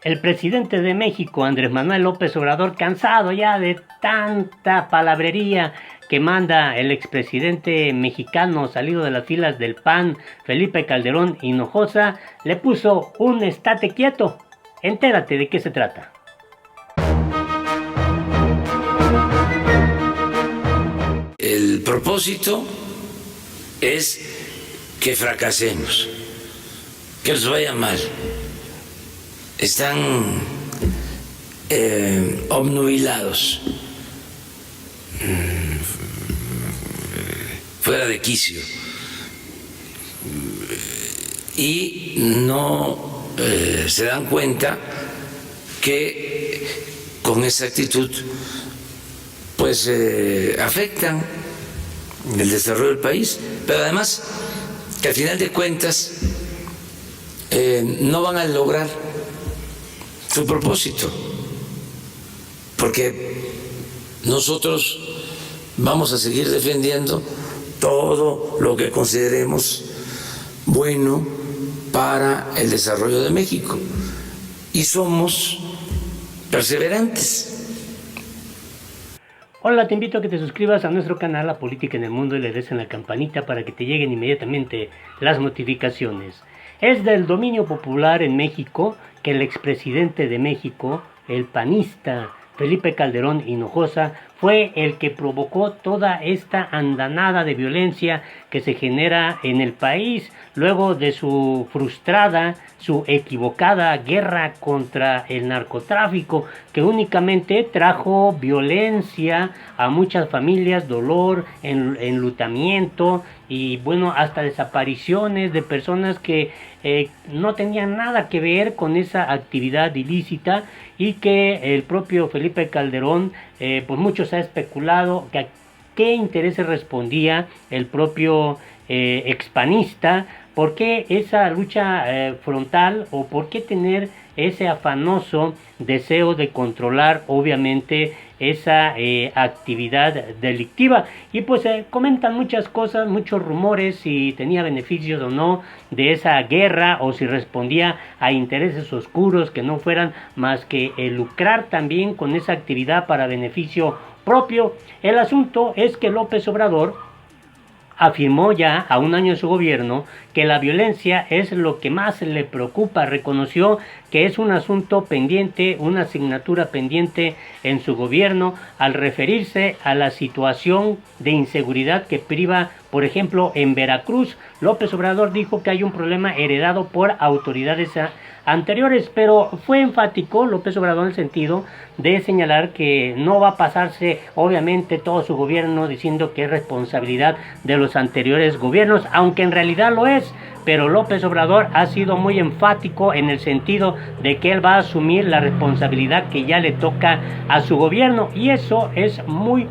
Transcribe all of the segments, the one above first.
El presidente de México, Andrés Manuel López Obrador, cansado ya de tanta palabrería que manda el expresidente mexicano salido de las filas del PAN, Felipe Calderón Hinojosa, le puso un estate quieto. Entérate de qué se trata. El propósito es que fracasemos, que les vaya mal. Están obnubilados, fuera de quicio, y no se dan cuenta que con esa actitud pues afectan el desarrollo del país, pero además que al final de cuentas no van a lograr su propósito, porque nosotros vamos a seguir defendiendo todo lo que consideremos bueno para el desarrollo de México y somos perseverantes. Hola, te invito a que te suscribas a nuestro canal La Política en el Mundo y le des en la campanita para que te lleguen inmediatamente las notificaciones. Es del dominio popular en México que el expresidente de México, el panista Felipe Calderón Hinojosa, fue el que provocó toda esta andanada de violencia que se genera en el país luego de su frustrada, su equivocada guerra contra el narcotráfico, que únicamente trajo violencia a muchas familias, dolor, enlutamiento y bueno, hasta desapariciones de personas que no tenían nada que ver con esa actividad ilícita, y que el propio Felipe Calderón, pues mucho se ha especulado que a qué intereses respondía el propio expanista, por qué esa lucha frontal o por qué tener ese afanoso deseo de controlar obviamente esa actividad delictiva. Y pues comentan muchas cosas, muchos rumores, si tenía beneficios o no de esa guerra, o si respondía a intereses oscuros que no fueran más que lucrar también con esa actividad para beneficio propio. El asunto es que López Obrador afirmó ya a un año de su gobierno que la violencia es lo que más le preocupa. Reconoció que es un asunto pendiente, una asignatura pendiente en su gobierno, al referirse a la situación de inseguridad que priva, por ejemplo, en Veracruz. López Obrador dijo que hay un problema heredado por autoridades anteriores, pero fue enfático López Obrador en el sentido de señalar que no va a pasarse obviamente todo su gobierno diciendo que es responsabilidad de los anteriores gobiernos, aunque en realidad lo es. Pero López Obrador ha sido muy enfático en el sentido de que él va a asumir la responsabilidad que ya le toca a su gobierno, y eso es muy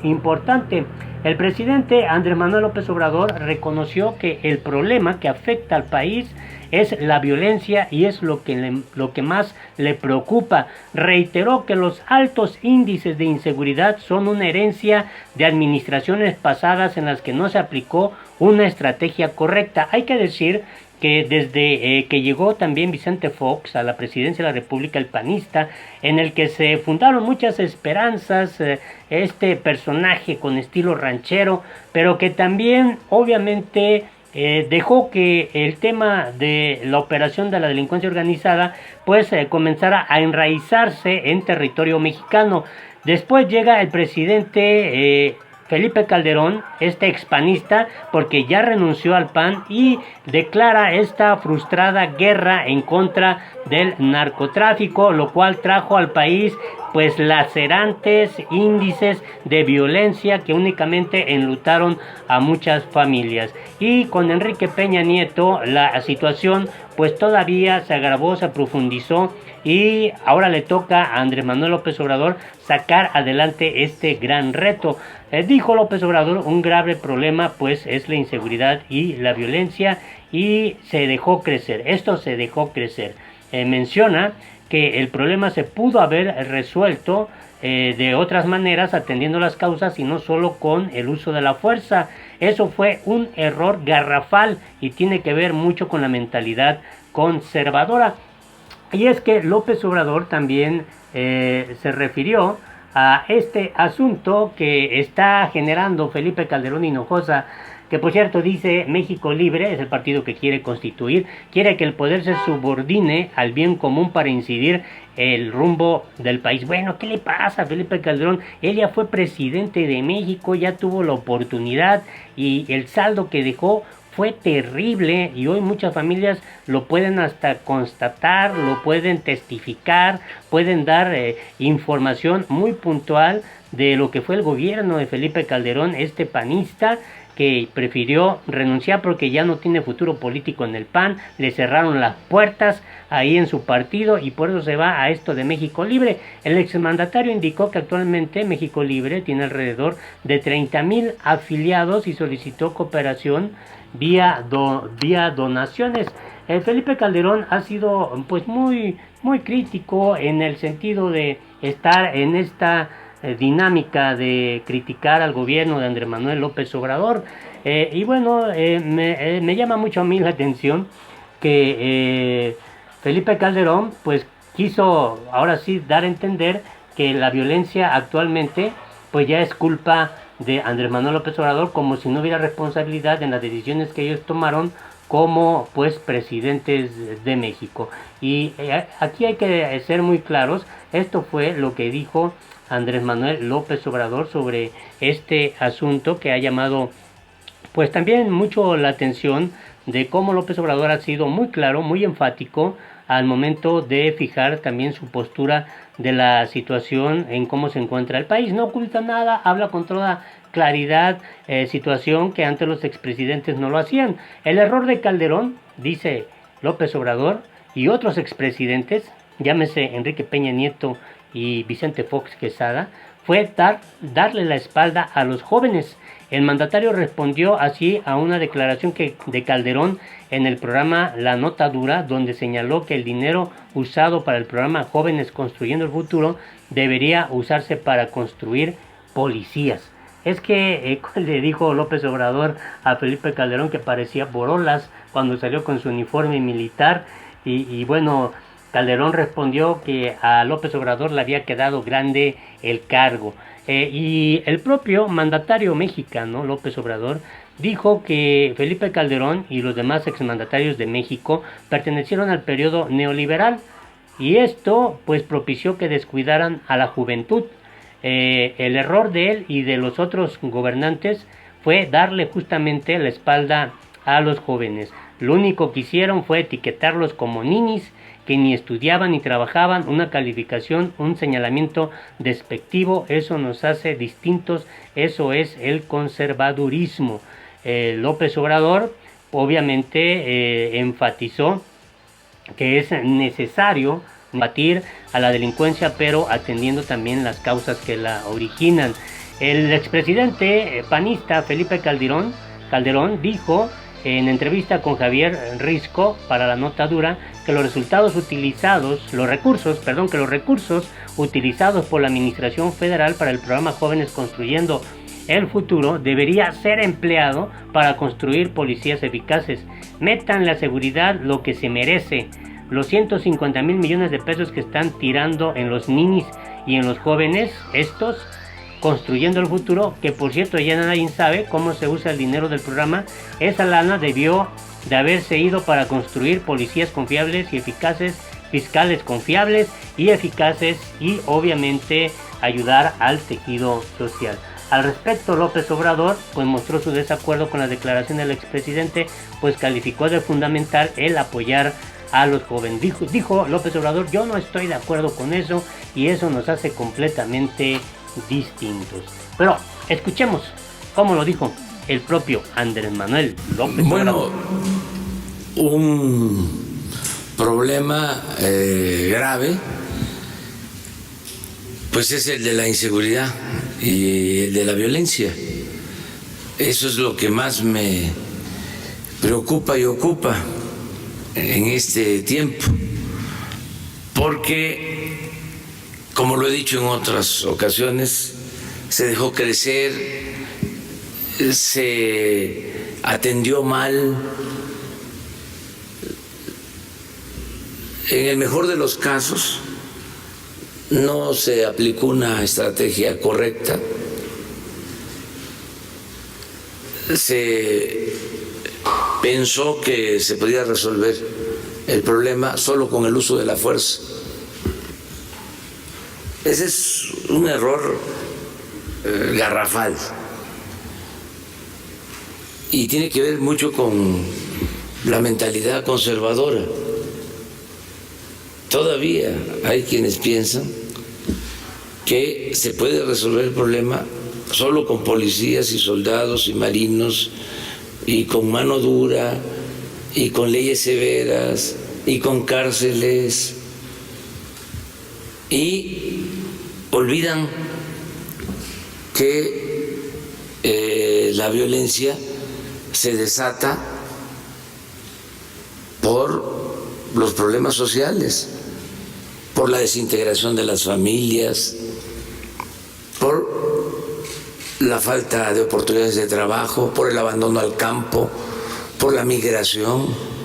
importante. El presidente Andrés Manuel López Obrador reconoció que el problema que afecta al país es la violencia y es lo que más le preocupa. Reiteró que los altos índices de inseguridad son una herencia de administraciones pasadas en las que no se aplicó una estrategia correcta. Hay que decir que desde que llegó también Vicente Fox a la presidencia de la República, el panista, en el que se fundaron muchas esperanzas, este personaje con estilo ranchero, pero que también obviamente dejó que el tema de la operación de la delincuencia organizada pues comenzara a enraizarse en territorio mexicano. Después llega el presidente Felipe Calderón, este expanista, porque ya renunció al PAN, y declara esta frustrada guerra en contra del narcotráfico, lo cual trajo al país pues lacerantes índices de violencia que únicamente enlutaron a muchas familias. Y con Enrique Peña Nieto la situación pues todavía se agravó, se profundizó, y ahora le toca a Andrés Manuel López Obrador sacar adelante este gran reto. Dijo López Obrador, un grave problema pues es la inseguridad y la violencia, y se dejó crecer, esto se dejó crecer. Menciona que el problema se pudo haber resuelto de otras maneras, atendiendo las causas y no solo con el uso de la fuerza. Eso fue un error garrafal y tiene que ver mucho con la mentalidad conservadora. Y es que López Obrador también se refirió a este asunto que está generando Felipe Calderón Hinojosa, que por cierto dice México Libre, es el partido que quiere constituir, quiere que el poder se subordine al bien común para incidir el rumbo del país. Bueno, ¿qué le pasa a Felipe Calderón? Él ya fue presidente de México, ya tuvo la oportunidad y el saldo que dejó fue terrible y hoy muchas familias lo pueden hasta constatar, lo pueden testificar, pueden dar información muy puntual de lo que fue el gobierno de Felipe Calderón, este panista que prefirió renunciar porque ya no tiene futuro político en el PAN, le cerraron las puertas ahí en su partido y por eso se va a esto de México Libre. El exmandatario indicó que actualmente México Libre tiene alrededor de 30,000 afiliados y solicitó cooperación vía donaciones. Felipe Calderón ha sido pues muy crítico en el sentido de estar en esta dinámica de criticar al gobierno de Andrés Manuel López Obrador. Y bueno, me llama mucho a mí la atención que Felipe Calderón pues quiso ahora sí dar a entender que la violencia actualmente pues ya es culpa de Andrés Manuel López Obrador, como si no hubiera responsabilidad en las decisiones que ellos tomaron como pues presidentes de México. Y aquí hay que ser muy claros, esto fue lo que dijo Andrés Manuel López Obrador sobre este asunto que ha llamado pues también mucho la atención de cómo López Obrador ha sido muy claro, muy enfático al momento de fijar también su postura de la situación en cómo se encuentra el país. No oculta nada, habla con toda claridad, situación que antes los expresidentes no lo hacían. El error de Calderón, dice López Obrador, y otros expresidentes, llámese Enrique Peña Nieto y Vicente Fox Quesada, fue darle la espalda a los jóvenes. El mandatario respondió así a una declaración de Calderón en el programa La Nota Dura, donde señaló que el dinero usado para el programa Jóvenes Construyendo el Futuro debería usarse para construir policías. Es que le dijo López Obrador a Felipe Calderón que parecía Borolas cuando salió con su uniforme militar y bueno, Calderón respondió que a López Obrador le había quedado grande el cargo. Y el propio mandatario mexicano, López Obrador, dijo que Felipe Calderón y los demás exmandatarios de México pertenecieron al periodo neoliberal y esto pues propició que descuidaran a la juventud. El error de él y de los otros gobernantes fue darle justamente la espalda a los jóvenes. Lo único que hicieron fue etiquetarlos como ninis que ni estudiaban ni trabajaban, una calificación, un señalamiento despectivo. Eso nos hace distintos, eso es el conservadurismo. López Obrador obviamente enfatizó que es necesario combatir a la delincuencia, pero atendiendo también las causas que la originan. El expresidente panista Felipe Calderón dijo en entrevista con Javier Risco para La Nota Dura que los recursos utilizados por la Administración Federal para el programa Jóvenes Construyendo el Futuro debería ser empleado para construir policías eficaces. Metan la seguridad lo que se merece. Los 150,000 millones de pesos que están tirando en los ninis y en los jóvenes, estos Construyendo el Futuro, que por cierto ya nadie sabe cómo se usa el dinero del programa, esa lana debió de haberse ido para construir policías confiables y eficaces, fiscales confiables y eficaces y obviamente ayudar al tejido social. Al respecto, López Obrador pues mostró su desacuerdo con la declaración del expresidente, pues calificó de fundamental el apoyar a los jóvenes. Dijo López Obrador, yo no estoy de acuerdo con eso y eso nos hace completamente distintos. Pero escuchemos cómo lo dijo el propio Andrés Manuel López Obrador. Un problema grave pues es el de la inseguridad y el de la violencia. Eso es lo que más me preocupa y ocupa en este tiempo, porque, como lo he dicho en otras ocasiones, se dejó crecer, se atendió mal En el mejor de los casos, no se aplicó una estrategia correcta, se pensó que se podía resolver el problema solo con el uso de la fuerza. Ese es un error garrafal y tiene que ver mucho con la mentalidad conservadora. Todavía hay quienes piensan que se puede resolver el problema solo con policías y soldados y marinos y con mano dura y con leyes severas y con cárceles, y olvidan que la violencia se desata por los problemas sociales, por la desintegración de las familias, por la falta de oportunidades de trabajo, por el abandono al campo, por la migración.